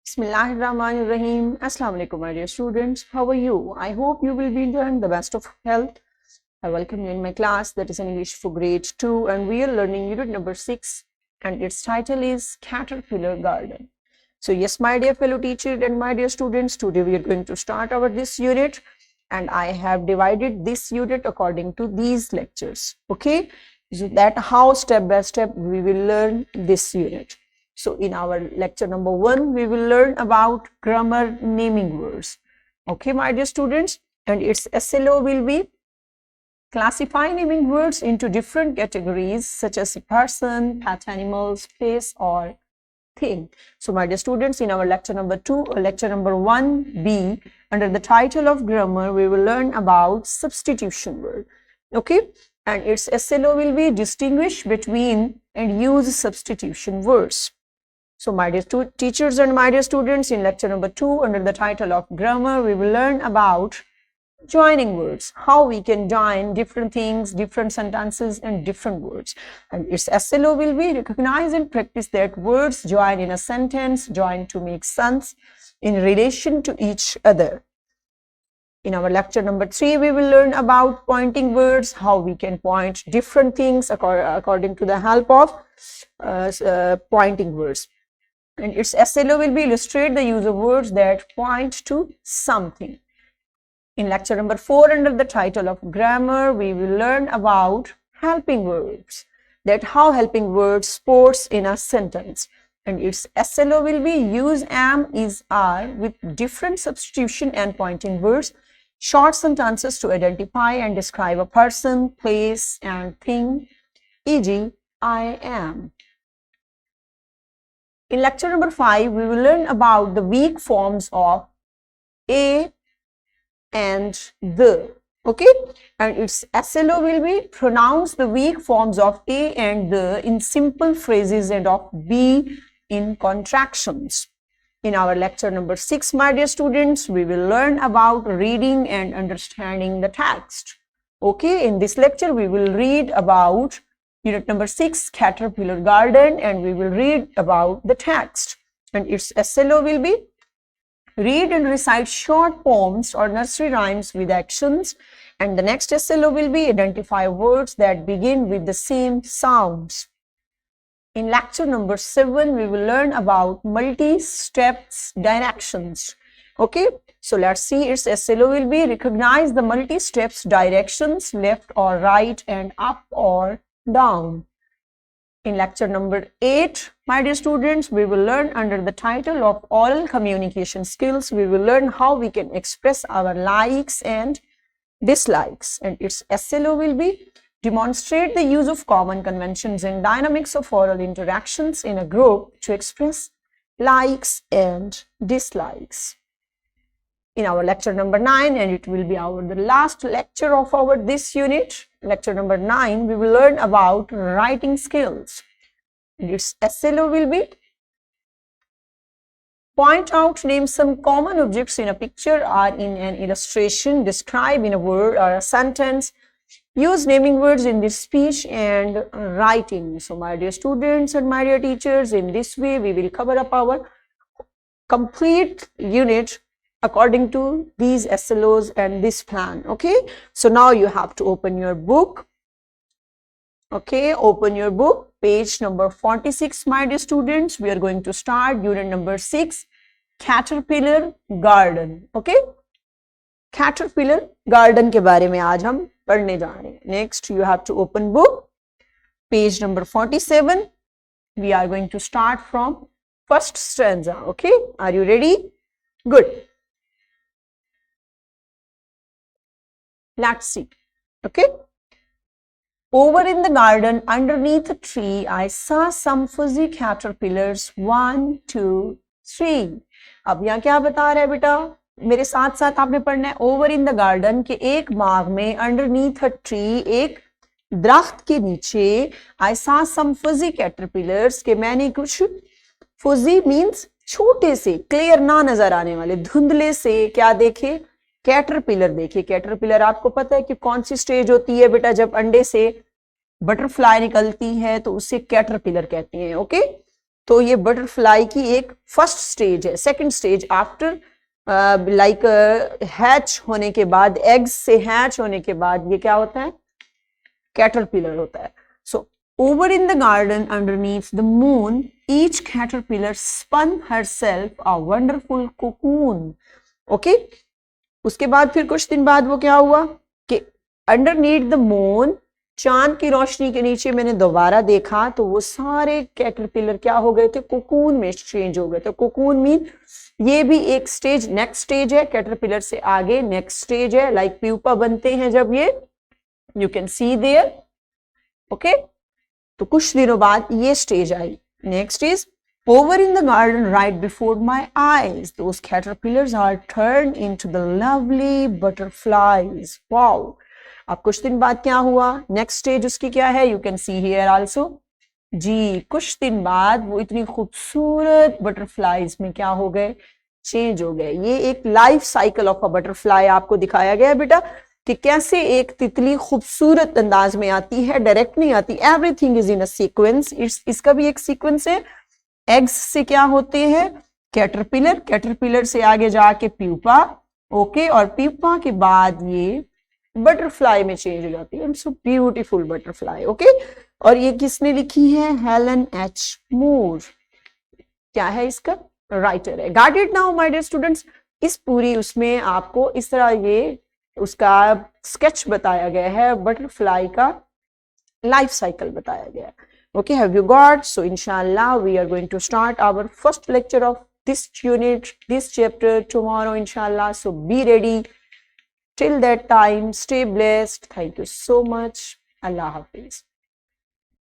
Bismillahirrahmanirrahim. Assalamu alaikum, my dear students. How are you? I hope you will be enjoying the best of health. I welcome you in my class, that is English for grade 2, and we are learning unit number 6, and its title is Caterpillar Garden. So yes, my dear fellow teachers and my dear students, today we are going to start this unit, and I have divided this unit according to these lectures. Okay, so that how step by step we will learn this unit. So in our lecture number 1, we will learn about grammar naming words. Okay, my dear students, and its SLO will be classify naming words into different categories such as person, pet animals, place, or thing. So my dear students, in our lecture number 2 or lecture number 1B, under the title of grammar, we will learn about substitution word. Okay, and its SLO will be distinguish between and use substitution words. So my dear teachers and my dear students, in lecture number 2 under the title of grammar, we will learn about joining words, how we can join different things, different sentences and different words. And its SLO will be recognize and practice that words join in a sentence, join to make sense in relation to each other. In our lecture number 3, we will learn about pointing words, how we can point different things according to the help of pointing words. And its SLO will be illustrate the use of words that point to something. In lecture number 4, under the title of grammar, we will learn about helping words, that how helping words supports in a sentence. And its SLO will be use am, is, are with different substitution and pointing words, short sentences to identify and describe a person, place, and thing, e.g., I am. In lecture number 5, we will learn about the weak forms of a and the. Okay, and its SLO will be pronounce the weak forms of a and the in simple phrases and of be in contractions. In our lecture number 6, my dear students, we will learn about reading and understanding the text. Okay, in this lecture, we will read about unit number 6, Caterpillar Garden, and we will read about the text. And its SLO will be read and recite short poems or nursery rhymes with actions. And the next SLO will be identify words that begin with the same sounds. In lecture number 7, we will learn about multi-steps directions. Okay, so let's see, its SLO will be recognize the multi-steps directions, left or right and up or down. In lecture number 8, my dear students, we will learn under the title of oral communication skills. We will learn how we can express our likes and dislikes. And its SLO will be demonstrate the use of common conventions and dynamics of oral interactions in a group to express likes and dislikes. In our lecture number 9, and it will be the last lecture of this unit, lecture number 9, we will learn about writing skills. Its SLO will be point out, name some common objects in a picture or in an illustration, describe in a word or a sentence, use naming words in this speech and writing. So my dear students and my dear teachers, in this way we will cover up our complete unit according to these SLOs and this plan. Okay, so now you have to open your book. Okay, open your book, page number 46, my dear students. We are going to start unit number 6, Caterpillar Garden. Okay, Caterpillar Garden के बारे में आज हम पढ़ने जा रहे हैं. Next, you have to open book, page number 47. We are going to start from first stanza. Okay, are you ready? Good. Let's see. Okay. Over in the garden, underneath a tree, I saw some fuzzy caterpillars. 1, 2, 3. अब यहाँ क्या बता रहा है बेटा? मेरे साथ साथ आपने पढ़ना है. ओवर इन द गार्डन के एक बाग में, अंडरनीथ अ ट्री, एक दरख्त के नीचे, आई सा सम फुजी कैटरपिलर्स, के मैंने कुछ फुजी मीन्स छोटे से, क्लियर ना नजर आने वाले, धुंधले से क्या देखे? कैटरपिलर देखे. कैटरपिलर आपको पता है कि कौन सी स्टेज होती है बेटा? जब अंडे से बटरफ्लाई निकलती है तो उसे कैटरपिलर कहते हैं. ओके, तो ये बटरफ्लाई की एक फर्स्ट स्टेज है। Second stage after like hatch होने के बाद, एग्स से हैच होने के बाद ये क्या होता है? कैटरपिलर होता है। So over in the garden underneath the moon each caterpillar spun herself a wonderful cocoon. Okay, उसके बाद फिर कुछ दिन बाद वो क्या हुआ कि अंडरनीथ द मून, चांद की रोशनी के नीचे मैंने दोबारा देखा तो वो सारे कैटरपिलर क्या हो गए थे? कोकून में चेंज हो गए थे। कोकून मीन ये भी एक स्टेज, नेक्स्ट स्टेज है, कैटरपिलर से आगे नेक्स्ट स्टेज है। लाइक प्यूपा बनते हैं जब ये, you can see there. Okay, तो कुछ दिनों बाद ये स्टेज आई। Next is over in the garden right before my eyes those caterpillars are turned into the lovely butterflies. wow, अब कुछ दिन बाद क्या हुआ? नेक्स्ट स्टेज उसकी क्या है? You can see here also ji. कुछ दिन बाद वो इतनी खूबसूरत बटरफ्लाईज में क्या हो गए? चेंज हो गए। ये एक life cycle of a butterfly आपको दिखाया गया है बेटा, कि कैसे एक तितली खूबसूरत अंदाज में आती है, डायरेक्ट नहीं आती। Everything is in a sequence. इसका भी एक सीक्वेंस है। एग्स से क्या होते हैं? कैटरपिलर, कैटरपिलर से आगे जाके प्यूपा, ओके, और प्यूपा के बाद ये बटरफ्लाई में चेंज हो जाती है। So beautiful butterfly. ओके, और ये किसने लिखी है? Helen H Moore. क्या है इसका? राइटर है। Got it now my dear students? इस पूरी उसमें आपको इस तरह ये उसका स्केच बताया गया है, बटरफ्लाई का लाइफ साइकिल बताया गया है। Okay, have you got? So inshallah we are going to start our first lecture of this unit, this chapter tomorrow inshallah. So be ready. Till that time, stay blessed. Thank you so much. Allah Hafiz.